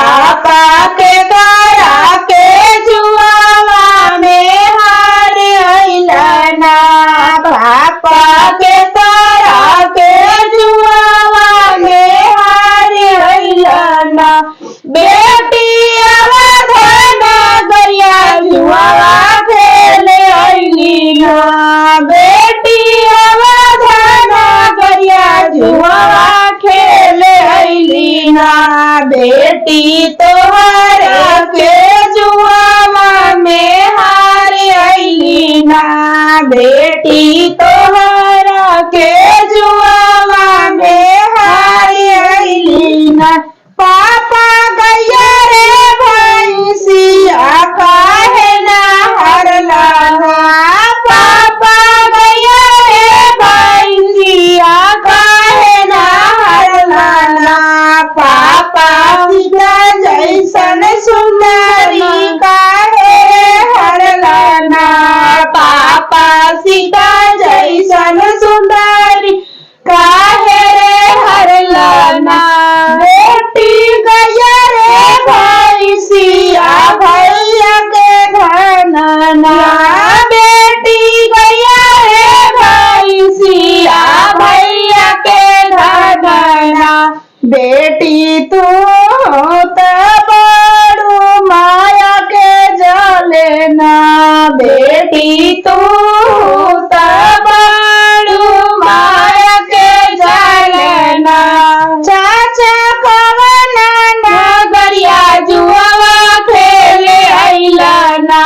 पापा के करा के जुआवा में हार अइलना। पापा के करा के जुआवा में हार अइलना। बेटी अवधना गरिया जुआवा खेले अइलीना। बेटी अवधना गरिया जुआवा खेले अइलीना। बेटी तोहरा के जुआवा में हार अइलीना। बेटी तोहरा के जुआवा में हार अइलीना। पापा गैया रे भैंसिया काहे ना हरलना। पापा गैया रे भैंसिया काहे ना हरलना। पापा सीता जैसन सुंदरी काहे हरलना। पापा सीता जैसन सुंदरी काहे रे हरलना। बेटी गैया रे भैंसिया भैया के धनना। बेटी गैया रे भैंसिया भैया के धनना। बेटी तू त बड़ू माया के जलेना। बेटी तू त बड़ू माया के जलेना। चाचा कवना नगरिया जुआवा खेले अइलना।